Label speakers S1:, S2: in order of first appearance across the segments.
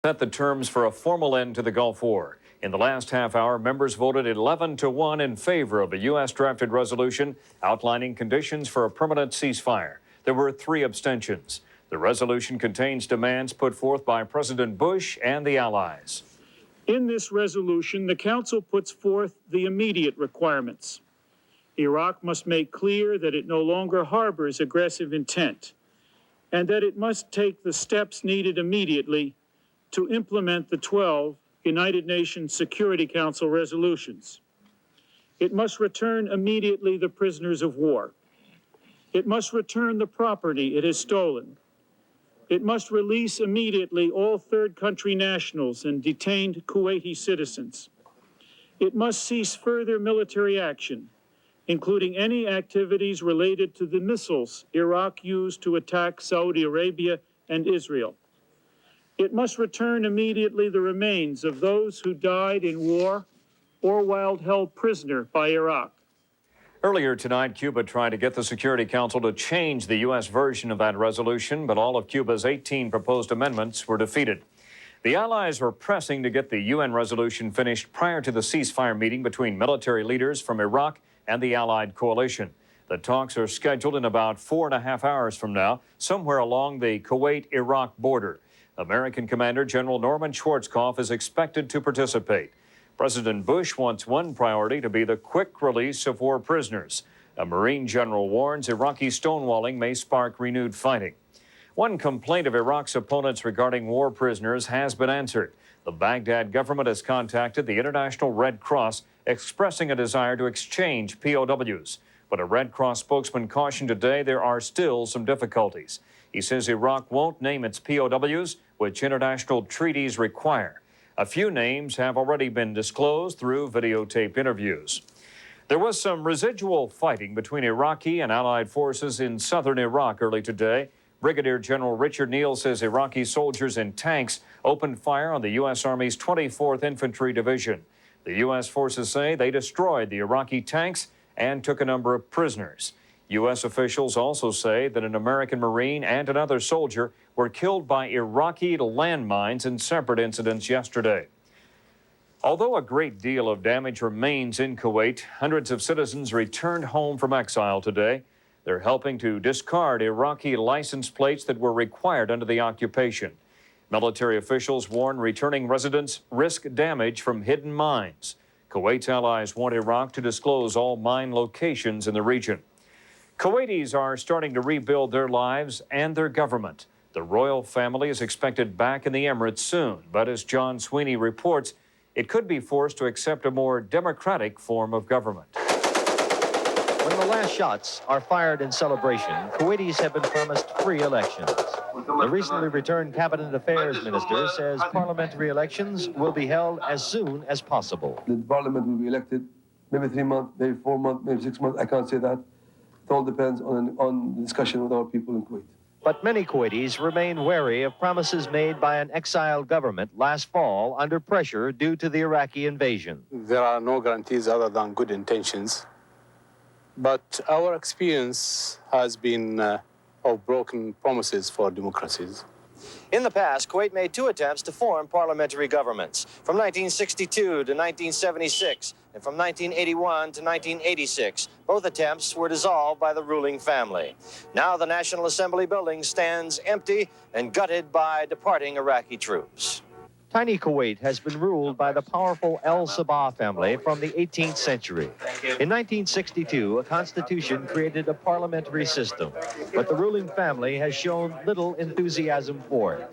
S1: set the terms for a formal end to the Gulf War. In the last half hour, members voted 11-1 in favor of a U.S. drafted resolution outlining conditions for a permanent ceasefire. There were 3 abstentions. The resolution contains demands put forth by President Bush and the allies.
S2: In this resolution, the Council puts forth the immediate requirements. Iraq must make clear that it no longer harbors aggressive intent, and that it must take the steps needed immediately to implement the 12 United Nations Security Council resolutions. It must return immediately the prisoners of war. It must return the property it has stolen. It must release immediately all third country nationals and detained Kuwaiti citizens. It must cease further military action, including any activities related to the missiles Iraq used to attack Saudi Arabia and Israel. It must return immediately the remains of those who died in war or while held prisoner by Iraq.
S1: Earlier tonight, Cuba tried to get the Security Council to change the U.S. version of that resolution, but all of Cuba's 18 proposed amendments were defeated. The allies were pressing to get the UN resolution finished prior to the ceasefire meeting between military leaders from Iraq and the Allied coalition. The talks are scheduled in about 4.5 hours from now, somewhere along the Kuwait-Iraq border. American Commander General Norman Schwarzkopf is expected to participate. President Bush wants one priority to be the quick release of war prisoners. A Marine general warns Iraqi stonewalling may spark renewed fighting. One complaint of Iraq's opponents regarding war prisoners has been answered. The Baghdad government has contacted the International Red Cross, expressing a desire to exchange POWs. But a Red Cross spokesman cautioned today there are still some difficulties. He says Iraq won't name its POWs, which international treaties require. A few names have already been disclosed through videotaped interviews. There was some residual fighting between Iraqi and Allied forces in southern Iraq early today. Brigadier General Richard Neal says Iraqi soldiers in tanks opened fire on the U.S. Army's 24th Infantry Division. The U.S. forces say they destroyed the Iraqi tanks and took a number of prisoners. U.S. officials also say that an American Marine and another soldier were killed by Iraqi landmines in separate incidents yesterday. Although a great deal of damage remains in Kuwait, hundreds of citizens returned home from exile today. They're helping to discard Iraqi license plates that were required under the occupation. Military officials warn returning residents risk damage from hidden mines. Kuwait's allies want Iraq to disclose all mine locations in the region. Kuwaitis are starting to rebuild their lives and their government. The royal family is expected back in the Emirates soon, but as John Sweeney reports, it could be forced to accept a more democratic form of government.
S3: When the last shots are fired in celebration, Kuwaitis have been promised free elections. The recently returned Cabinet Affairs Minister says parliamentary elections will be held as soon as possible.
S4: The parliament will be elected maybe 3 months, maybe 4 months, maybe 6 months. I can't say that. It all depends on the discussion with our people in Kuwait.
S3: But many Kuwaitis remain wary of promises made by an exiled government last fall under pressure due to the Iraqi invasion.
S5: There are no guarantees other than good intentions. But our experience has been of broken promises for democracies.
S3: In the past, Kuwait made 2 attempts to form parliamentary governments, from 1962 to 1976, and from 1981 to 1986. Both attempts were dissolved by the ruling family. Now the National Assembly building stands empty and gutted by departing Iraqi troops. Tiny Kuwait has been ruled by the powerful El Sabah family from the 18th century. In 1962, a constitution created a parliamentary system, but the ruling family has shown little enthusiasm for it.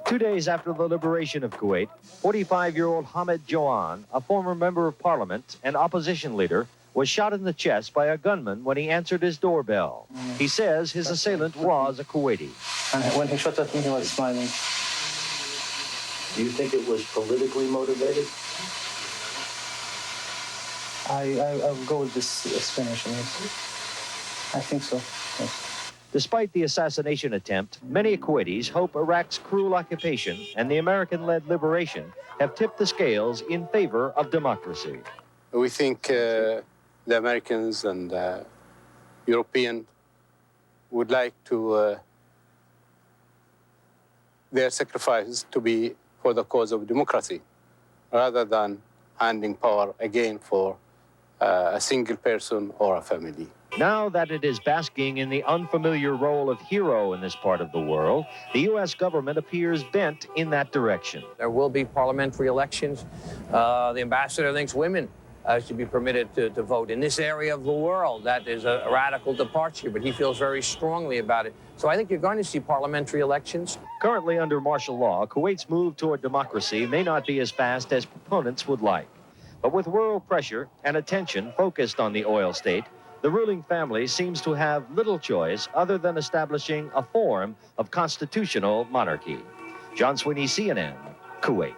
S3: 2 days after the liberation of Kuwait, 45-year-old Hamid Joan, a former member of parliament and opposition leader, was shot in the chest by a gunman when he answered his doorbell. He says his assailant was a Kuwaiti.
S6: And when he shot at me, he was smiling.
S7: Do you think it was politically motivated?
S6: I'll go with this explanation, yes. I think so, yes.
S3: Despite the assassination attempt, many Kuwaitis hope Iraq's cruel occupation and the American-led liberation have tipped the scales in favor of democracy.
S5: We think the Americans and Europeans would like to their sacrifices to be for the cause of democracy, rather than handing power again for a single person or a family.
S8: Now that it is basking in the unfamiliar role of hero in this part of the world, the U.S. government appears bent in that direction.
S9: There will be parliamentary elections. The ambassador thinks women should be permitted to vote. In this area of the world, that is a radical departure, but he feels very strongly about it. So I think you're going to see parliamentary elections.
S8: Currently under martial law, Kuwait's move toward democracy may not be as fast as proponents would like. But with world pressure and attention focused on the oil state, the ruling family seems to have little choice other than establishing a form of constitutional monarchy. John Sweeney, CNN, Kuwait.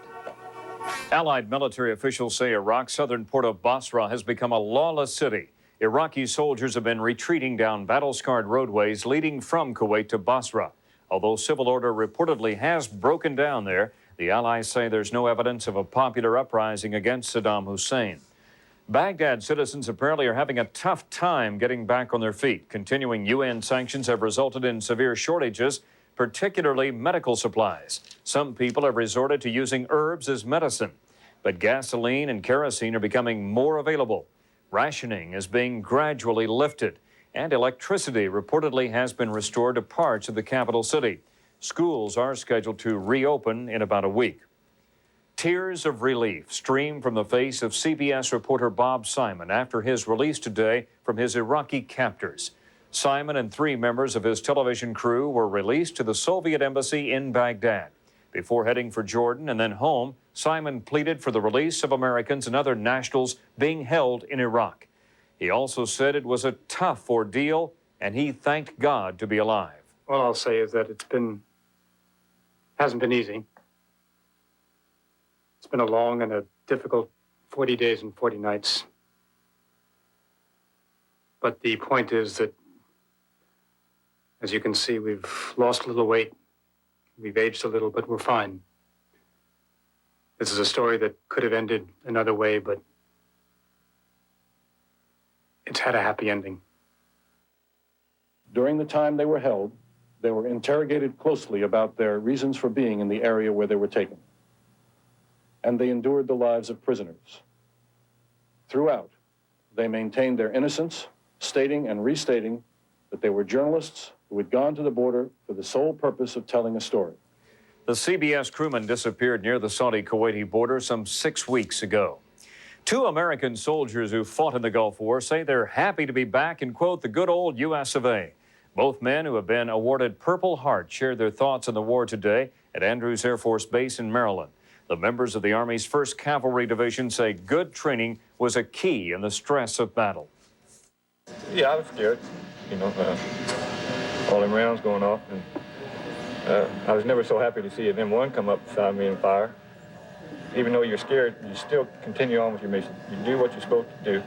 S1: Allied military officials say Iraq's southern port of Basra has become a lawless city. Iraqi soldiers have been retreating down battle-scarred roadways leading from Kuwait to Basra. Although civil order reportedly has broken down there, the allies say there's no evidence of a popular uprising against Saddam Hussein. Baghdad citizens apparently are having a tough time getting back on their feet. Continuing UN sanctions have resulted in severe shortages, particularly medical supplies. Some people have resorted to using herbs as medicine, but gasoline and kerosene are becoming more available. Rationing is being gradually lifted, and electricity reportedly has been restored to parts of the capital city. Schools are scheduled to reopen in about a week. Tears of relief stream from the face of CBS reporter Bob Simon after his release today from his Iraqi captors. Simon and 3 members of his television crew were released to the Soviet embassy in Baghdad. Before heading for Jordan and then home, Simon pleaded for the release of Americans and other nationals being held in Iraq. He also said it was a tough ordeal, and he thanked God to be alive.
S10: All I'll say is that hasn't been easy. It's been a long and a difficult 40 days and 40 nights. But the point is that, as you can see, we've lost a little weight. We've aged a little, but we're fine. This is a story that could have ended another way, but it's had a happy ending.
S11: During the time they were held, they were interrogated closely about their reasons for being in the area where they were taken. And they endured the lives of prisoners. Throughout, they maintained their innocence, stating and restating that they were journalists who had gone to the border for the sole purpose of telling a story.
S1: The CBS crewman disappeared near the Saudi-Kuwaiti border some 6 weeks ago. 2 American soldiers who fought in the Gulf War say they're happy to be back in, quote, the good old U.S. of A. Both men who have been awarded Purple Heart shared their thoughts on the war today at Andrews Air Force Base in Maryland. The members of the Army's 1st Cavalry Division say good training was a key in the stress of battle.
S12: Yeah, I was scared, all them rounds going off. And I was never so happy to see an M1 come up beside me and fire. Even though you're scared, you still continue on with your mission. You do what you're supposed to do,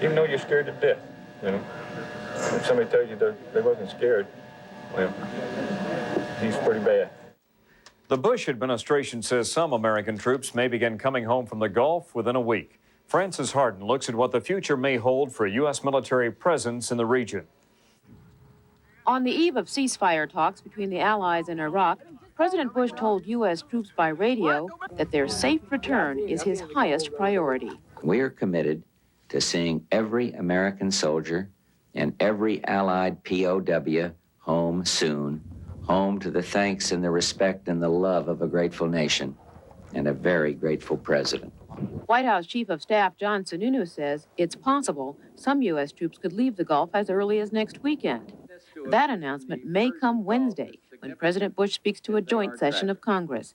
S12: even though you're scared to death, If somebody tells you they wasn't scared, well, he's pretty bad.
S1: The Bush administration says some American troops may begin coming home from the Gulf within a week. Francis Harden looks at what the future may hold for a U.S. military presence in the region.
S13: On the eve of ceasefire talks between the Allies and Iraq, President Bush told U.S. troops by radio that their safe return is his highest priority.
S14: We are committed to seeing every American soldier and every Allied POW home soon, home to the thanks and the respect and the love of a grateful nation and a very grateful president.
S13: White House Chief of Staff John Sununu says it's possible some U.S. troops could leave the Gulf as early as next weekend. That announcement may come Wednesday when President Bush speaks to a joint session of Congress.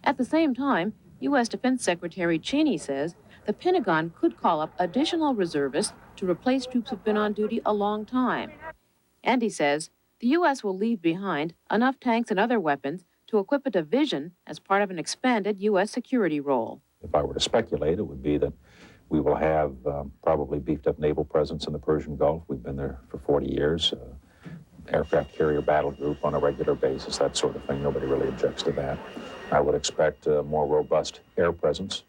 S13: At the same time, U.S. Defense Secretary Cheney says the Pentagon could call up additional reservists to replace troops who've been on duty a long time. And he says the U.S. will leave behind enough tanks and other weapons to equip a division as part of an expanded U.S. security role.
S11: If I were to speculate, it would be that we will have probably beefed up naval presence in the Persian Gulf. We've been there for 40 years. Aircraft carrier battle group on a regular basis, that sort of thing. Nobody really objects to that. I would expect a more robust air presence.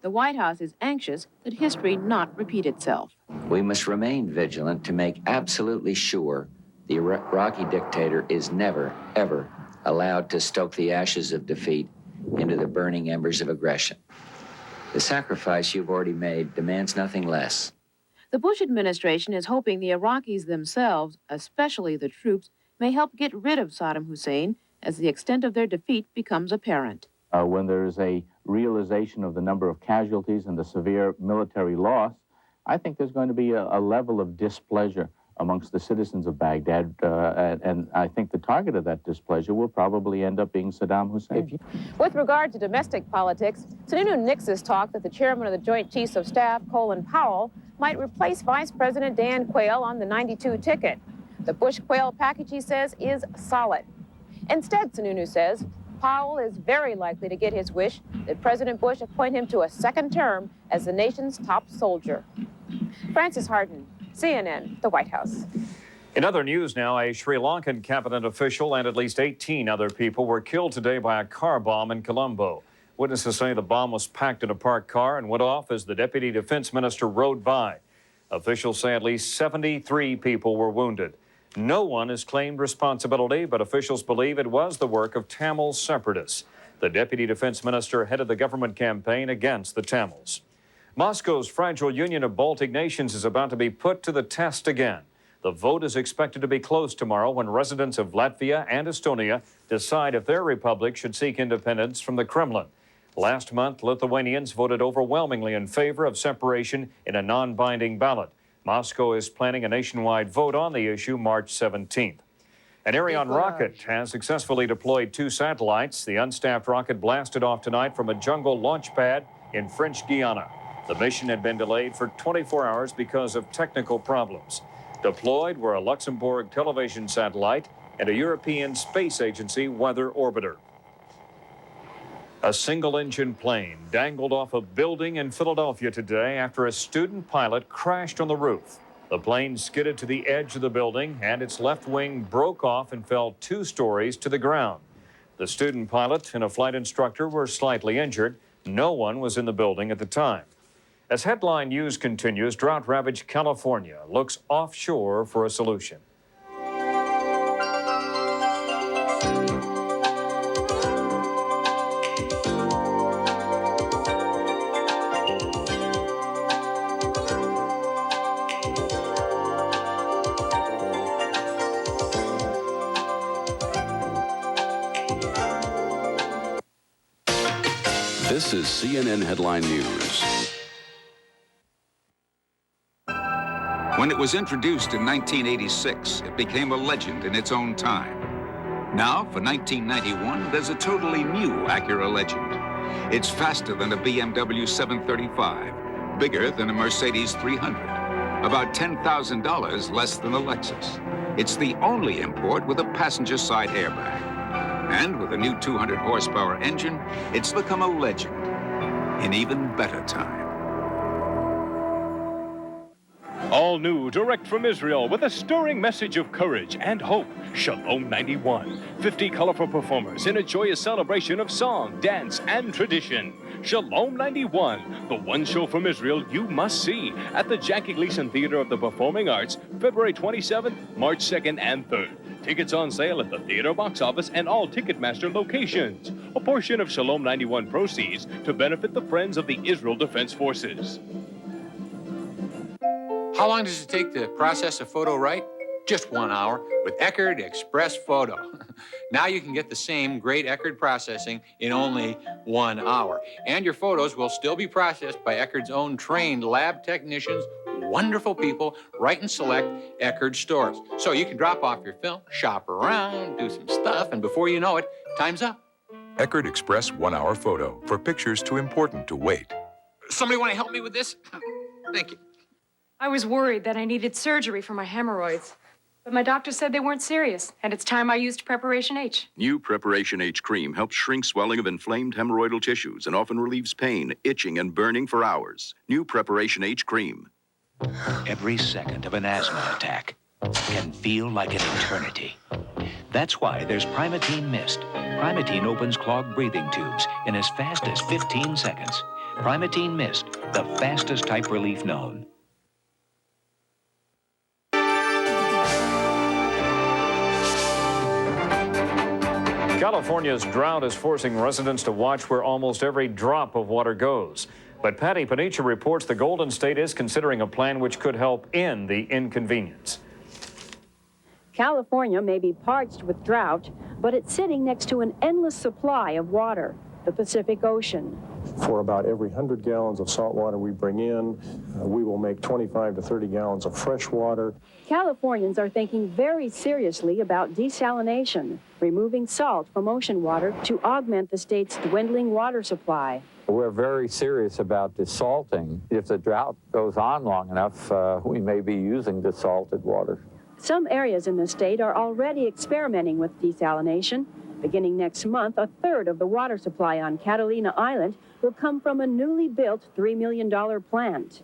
S13: The White House is anxious that history not repeat itself.
S14: We must remain vigilant to make absolutely sure the Iraqi dictator is never, ever allowed to stoke the ashes of defeat into the burning embers of aggression. The sacrifice you've already made demands nothing less.
S13: The Bush administration is hoping the Iraqis themselves, especially the troops, may help get rid of Saddam Hussein as the extent of their defeat becomes apparent.
S15: When there is a realization of the number of casualties and the severe military loss, I think there's going to be a level of displeasure amongst the citizens of Baghdad, and I think the target of that displeasure will probably end up being Saddam Hussein.
S13: With regard to domestic politics, Sununu Nix's talk that the chairman of the Joint Chiefs of Staff, Colin Powell, might replace Vice President Dan Quayle on the 92 ticket. The Bush-Quayle package, he says, is solid. Instead, Sununu says, Powell is very likely to get his wish that President Bush appoint him to a second term as the nation's top soldier. Francis Hardin, CNN, the White House.
S1: In other news now, a Sri Lankan cabinet official and at least 18 other people were killed today by a car bomb in Colombo. Witnesses say the bomb was packed in a parked car and went off as the deputy defense minister rode by. Officials say at least 73 people were wounded. No one has claimed responsibility, but officials believe it was the work of Tamil separatists. The deputy defense minister headed the government campaign against the Tamils. Moscow's fragile union of Baltic nations is about to be put to the test again. The vote is expected to be close tomorrow when residents of Latvia and Estonia decide if their republic should seek independence from the Kremlin. Last month, Lithuanians voted overwhelmingly in favor of separation in a non-binding ballot. Moscow is planning a nationwide vote on the issue March 17th. An Ariane rocket has successfully deployed 2 satellites. The unstaffed rocket blasted off tonight from a jungle launch pad in French Guiana. The mission had been delayed for 24 hours because of technical problems. Deployed were a Luxembourg television satellite and a European Space Agency weather orbiter. A single-engine plane dangled off a building in Philadelphia today after a student pilot crashed on the roof. The plane skidded to the edge of the building, and its left wing broke off and fell 2 stories to the ground. The student pilot and a flight instructor were slightly injured. No one was in the building at the time. As headline news continues, drought-ravaged California looks offshore for a solution.
S16: This is CNN Headline News.
S17: When it was introduced in 1986, it became a legend in its own time. Now, for 1991, there's a totally new Acura legend. It's faster than a BMW 735, bigger than a Mercedes 300, about $10,000 less than a Lexus. It's the only import with a passenger side airbag. And with a new 200 horsepower engine, it's become a legend in even better time.
S18: All new, direct from Israel, with a stirring message of courage and hope. Shalom 91. 50 colorful performers in a joyous celebration of song, dance, and tradition. Shalom 91, the one show from Israel you must see at the Jackie Gleason Theater of the Performing Arts, February 27th, March 2nd, and 3rd. Tickets on sale at the theater box office and all Ticketmaster locations. A portion of Shalom 91 proceeds to benefit the Friends of the Israel Defense Forces.
S19: How long does it take to process a photo right? Just 1 hour with Eckerd Express Photo. Now you can get the same great Eckerd processing in only 1 hour. And your photos will still be processed by Eckerd's own trained lab technicians, wonderful people, right in select Eckerd stores. So you can drop off your film, shop around, do some stuff, and before you know it, time's up.
S20: Eckerd Express 1 hour photo for pictures too important to wait.
S19: Somebody want to help me with this? Thank you.
S21: I was worried that I needed surgery for my hemorrhoids, but my doctor said they weren't serious, and it's time I used Preparation H.
S20: New Preparation H cream helps shrink swelling of inflamed hemorrhoidal tissues and often relieves pain, itching, and burning for hours. New Preparation H cream.
S22: Every second of an asthma attack can feel like an eternity. That's why there's Primatene Mist. Primatene opens clogged breathing tubes in as fast as 15 seconds. Primatene Mist, the fastest type relief known.
S1: California's drought is forcing residents to watch where almost every drop of water goes. But Patty Panicia reports the Golden State is considering a plan which could help end the inconvenience.
S2: California may be parched with drought, but it's sitting next to an endless supply of water, the Pacific Ocean.
S11: For about every 100 gallons of salt water we bring in, we will make 25 to 30 gallons of fresh water.
S2: Californians are thinking very seriously about desalination, removing salt from ocean water to augment the state's dwindling water supply.
S4: We're very serious about desalting. If the drought goes on long enough, we may be using desalted water.
S2: Some areas in the state are already experimenting with desalination. Beginning next month, a third of the water supply on Catalina Island will come from a newly built $3 million plant.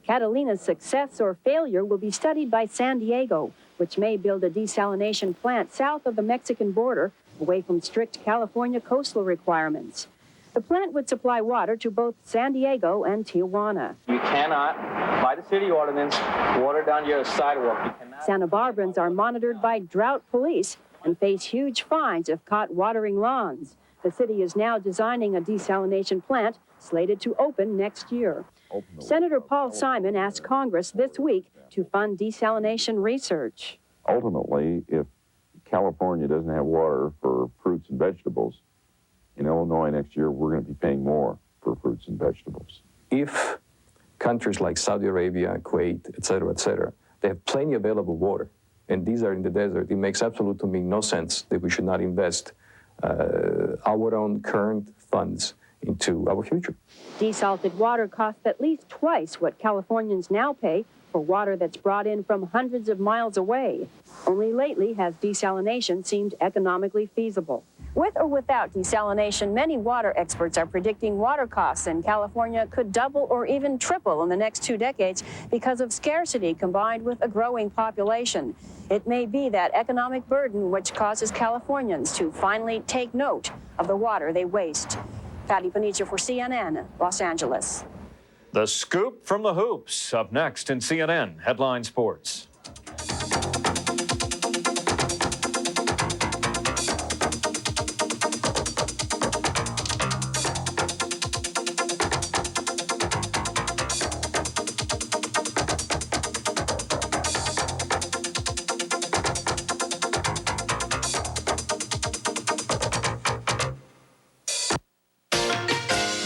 S2: Catalina's success or failure will be studied by San Diego, which may build a desalination plant south of the Mexican border, away from strict California coastal requirements. The plant would supply water to both San Diego and Tijuana.
S6: You cannot, by the city ordinance, water down your sidewalk.
S2: Santa Barbarans are monitored by drought police and face huge fines if caught watering lawns. The city is now designing a desalination plant slated to open next year. Senator Paul Simon asked Congress this week to fund desalination research.
S23: Ultimately, if California doesn't have water for fruits and vegetables, in Illinois next year, we're going to be paying more for fruits and vegetables.
S24: If countries like Saudi Arabia, Kuwait, et cetera, they have plenty available water, and these are in the desert, it makes absolutely to me no sense that we should not invest our own current funds into our future.
S2: Desalted water costs at least twice what Californians now pay for water that's brought in from hundreds of miles away. Only lately has desalination seemed economically feasible. With or without desalination, many water experts are predicting water costs in California could double or even triple in the next 2 decades because of scarcity combined with a growing population. It may be that economic burden which causes Californians to finally take note of the water they waste. Patty Panicia for CNN, Los Angeles.
S1: The scoop from the hoops, up next in CNN Headline Sports.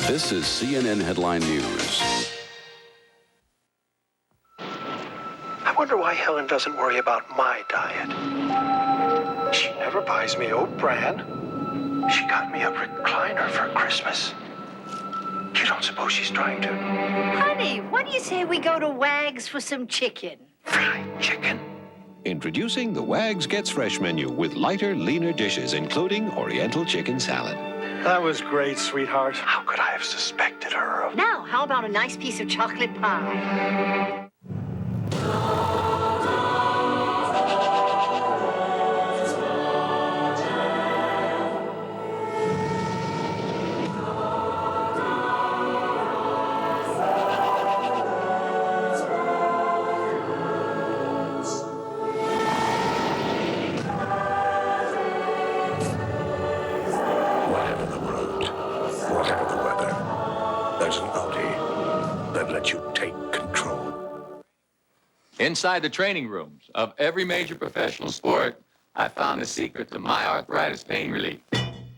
S16: This is CNN Headline News.
S25: I wonder why Helen doesn't worry about my diet. She never buys me oat bran. She got me a recliner for Christmas. You don't suppose she's trying to?
S26: Honey, what do you say we go to Wag's for some chicken?
S25: Fried chicken?
S27: Introducing the Wag's Gets Fresh menu with lighter, leaner dishes, including Oriental chicken salad.
S25: That was great, sweetheart. How could I have suspected her of...
S26: Now, how about a nice piece of chocolate pie?
S19: Inside the training rooms of every major professional sport, I found the secret to my arthritis pain relief.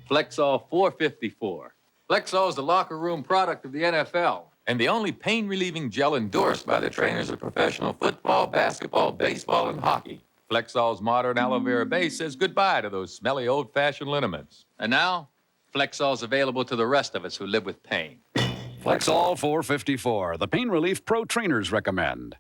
S19: Flexall 454. Flexall is the locker room product of the NFL and the only pain-relieving gel endorsed by the trainers of professional football, basketball, baseball, and hockey. Flexall's modern aloe vera base says goodbye to those smelly old-fashioned liniments. And now, Flexall's available to the rest of us who live with pain.
S16: Flexall 454, the pain relief pro trainers recommend.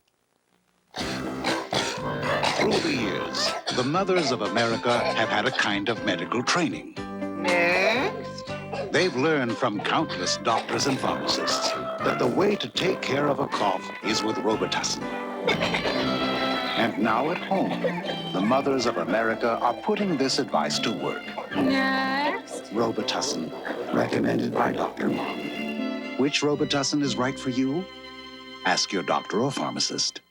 S28: Through the years, the mothers of America have had a kind of medical training.
S26: Next.
S28: They've learned from countless doctors and pharmacists that the way to take care of a cough is with Robitussin. And now at home, the mothers of America are putting this advice to work.
S26: Next.
S28: Robitussin, recommended by Dr. Mom. Which Robitussin is right for you? Ask your doctor or pharmacist.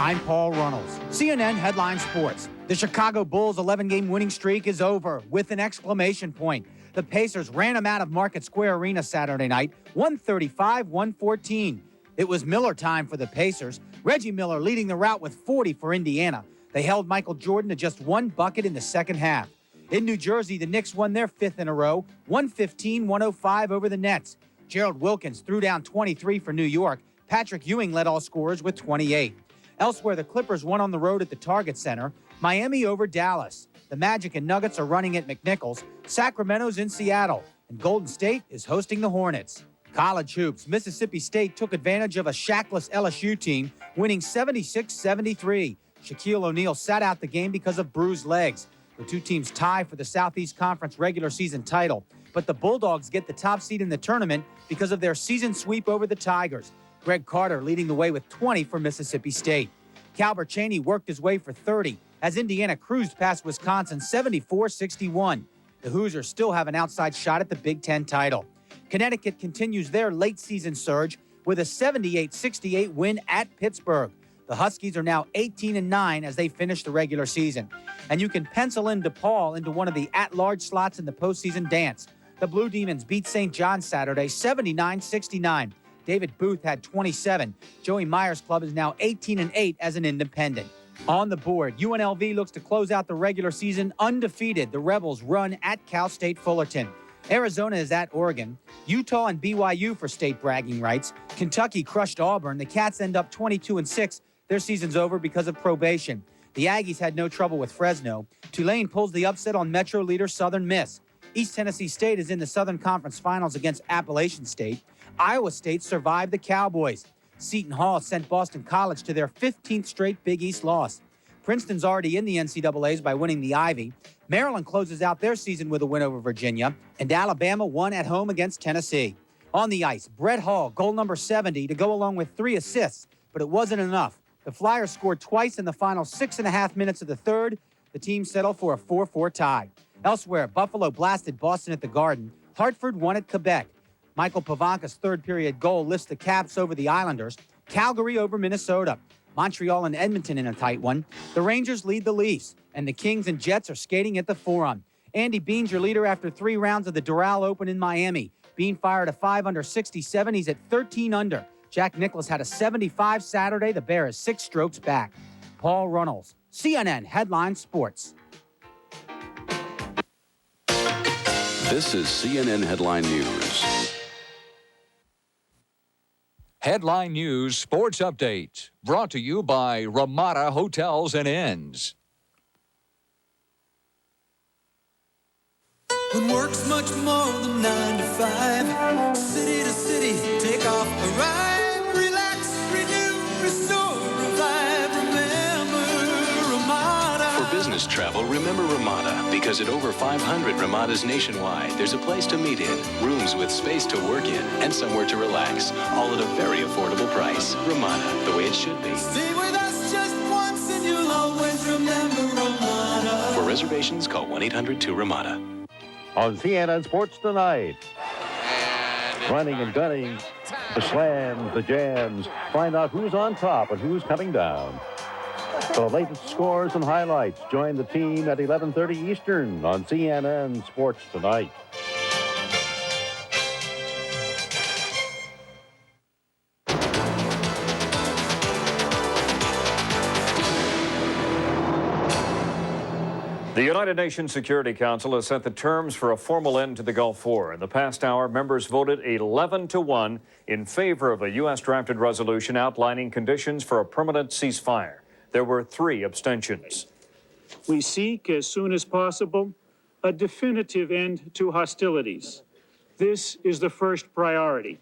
S3: I'm Paul Runnels. CNN Headline Sports. The Chicago Bulls' 11-game winning streak is over with an exclamation point. The Pacers ran them out of Market Square Arena Saturday night, 135-114. It was Miller time for the Pacers. Reggie Miller leading the rout with 40 for Indiana. They held Michael Jordan to just one bucket in the second half. In New Jersey, the Knicks won their fifth in a row, 115-105 over the Nets. Gerald Wilkins threw down 23 for New York. Patrick Ewing led all scorers with 28. Elsewhere, the Clippers won on the road at the Target Center. Miami over Dallas. The Magic and Nuggets are running at McNichols. Sacramento's in Seattle. And Golden State is hosting the Hornets. College hoops. Mississippi State took advantage of a shackless LSU team, winning 76-73. Shaquille O'Neal sat out the game because of bruised legs. The two teams tie for the Southeast Conference regular season title. But the Bulldogs get the top seed in the tournament because of their season sweep over the Tigers. Greg Carter leading the way with 20 for Mississippi State. Calbert Cheney worked his way for 30 as Indiana cruised past Wisconsin 74-61. The Hoosiers still have an outside shot at the Big Ten title. Connecticut continues their late season surge with a 78-68 win at Pittsburgh. The Huskies are now 18-9 as they finish the regular season. And you can pencil in DePaul into one of the at-large slots in the postseason dance. The Blue Demons beat St. John's Saturday 79-69. David Booth had 27. Joey Meyer's club is now 18-8 as an independent. On the board, UNLV looks to close out the regular season undefeated. The Rebels run at Cal State Fullerton. Arizona is at Oregon. Utah and BYU for state bragging rights. Kentucky crushed Auburn. The Cats end up 22-6. Their season's over because of probation. The Aggies had no trouble with Fresno. Tulane pulls the upset on Metro leader Southern Miss. East Tennessee State is in the Southern Conference Finals against Appalachian State. Iowa State survived the Cowboys. Seton Hall sent Boston College to their 15th straight Big East loss. Princeton's already in the NCAAs by winning the Ivy. Maryland closes out their season with a win over Virginia. And Alabama won at home against Tennessee. On the ice, Brett Hall, goal number 70 to go along with 3 assists, but it wasn't enough. The Flyers scored twice in the final 6.5 minutes of the third. The team settled for a 4-4 tie. Elsewhere, Buffalo blasted Boston at the Garden. Hartford won at Quebec. Michael Pavanka's third-period goal lifts the Caps over the Islanders. Calgary over Minnesota. Montreal and Edmonton in a tight one. The Rangers lead the Leafs, and the Kings and Jets are skating at the Forum. Andy Bean's your leader after 3 rounds of the Doral Open in Miami. Bean fired a 5 under 67. He's at 13 under. Jack Nicklaus had a 75 Saturday. The Bear is 6 strokes back. Paul Runnels, CNN Headline Sports.
S16: This is CNN Headline News.
S5: Headline News Sports Update, brought to you by Ramada Hotels and Inns.
S7: When work's much more than 9 to 5, city to city, take off, arrive, relax, renew, restore, revive, remember Ramada.
S8: For business travel, remember Ramada, because at over 500 Ramadas nationwide, there's a place to meet in, rooms with space to work in, and somewhere to relax, all at a very affordable price. Ramada, the way it should be.
S7: Stay with us just once and you'll always remember Ramada.
S8: For reservations, call 1-800-2-RAMADA.
S9: On CNN Sports Tonight. Running and gunning, the slams, the jams. Find out who's on top and who's coming down. For the latest scores and highlights, join the team at 11:30 Eastern on CNN Sports Tonight.
S1: The United Nations Security Council has set the terms for a formal end to the Gulf War. In the past hour, members voted 11-1 in favor of a U.S. drafted resolution outlining conditions for a permanent ceasefire. There were 3 abstentions.
S10: We seek, as soon as possible, a definitive end to hostilities. This is the first priority.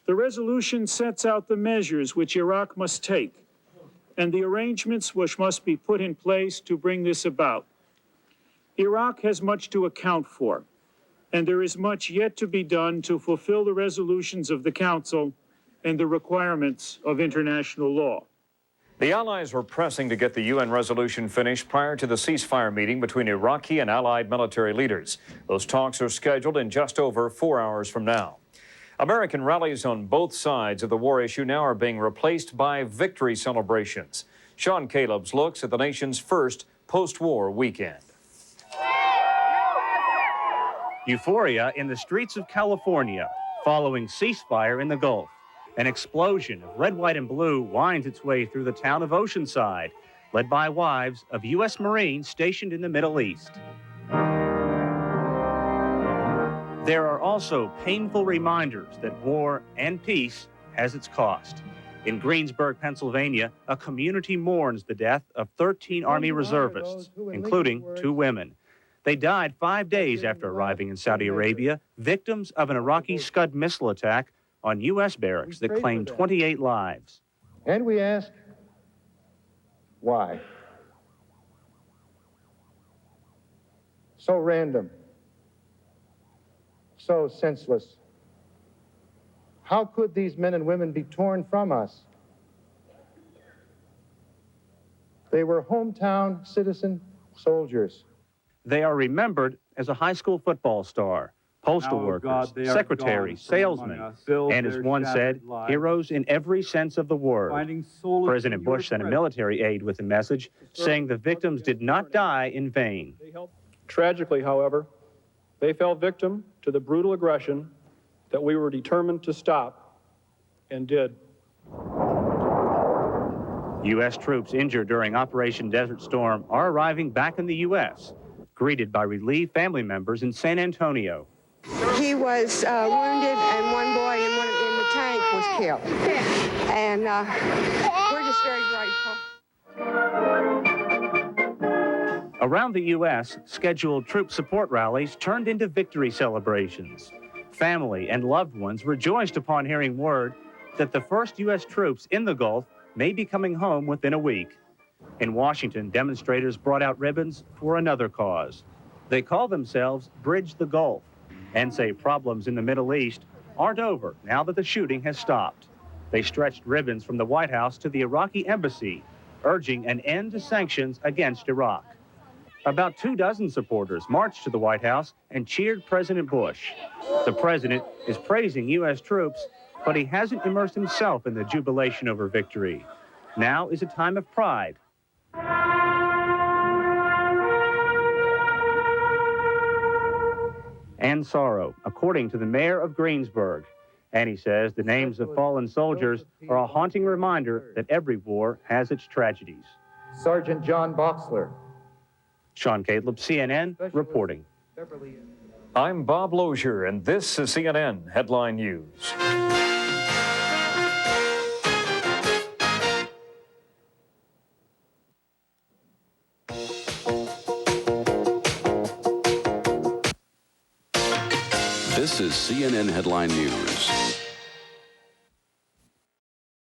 S10: The resolution sets out the measures which Iraq must take and the arrangements which must be put in place to bring this about. Iraq has much to account for, and there is much yet to be done to fulfill the resolutions of the Council and the requirements of international law.
S1: The Allies were pressing to get the UN resolution finished prior to the ceasefire meeting between Iraqi and Allied military leaders. Those talks are scheduled in just over 4 hours from now. American rallies on both sides of the war issue now are being replaced by victory celebrations. Sean Caleb's looks at the nation's first post-war weekend.
S12: Euphoria in the streets of California following ceasefire in the Gulf. An explosion of red, white, and blue winds its way through the town of Oceanside, led by wives of U.S. Marines stationed in the Middle East. There are also painful reminders that war and peace has its cost. In Greensburg, Pennsylvania, a community mourns the death of 13 Army reservists, including 2 women. They died 5 days after arriving in Saudi Arabia, victims of an Iraqi Scud missile attack on U.S. barracks that claimed 28 lives.
S13: And we ask, why? So random, so senseless. How could these men and women be torn from us? They were hometown citizen soldiers.
S12: They are remembered as a high school football star, postal workers, secretaries, salesmen, and as one said, heroes in every sense of the word. President Bush sent a military aide with a message saying the victims did not die in vain.
S14: Tragically, however, they fell victim to the brutal aggression that we were determined to stop, and did.
S12: U.S. troops injured during Operation Desert Storm are arriving back in the U.S., greeted by relieved family members in San Antonio.
S15: He was wounded, and one boy in the tank was killed. And we're just very grateful.
S12: Around the U.S., scheduled troop support rallies turned into victory celebrations. Family and loved ones rejoiced upon hearing word that the first U.S. troops in the Gulf may be coming home within a week. In Washington, demonstrators brought out ribbons for another cause. They call themselves Bridge the Gulf and say problems in the Middle East aren't over now that the shooting has stopped. They stretched ribbons from the White House to the Iraqi embassy, urging an end to sanctions against Iraq. About 24 supporters marched to the White House and cheered President Bush. The president is praising U.S. troops, but he hasn't immersed himself in the jubilation over victory. Now is a time of pride. And sorrow, according to the mayor of Greensburg. And he says the names of fallen soldiers are a haunting reminder that every war has its tragedies.
S13: Sergeant John Boxler.
S12: Sean Caleb, CNN, reporting.
S1: I'm Bob Lozier, and this is CNN Headline News.
S27: This is CNN Headline News.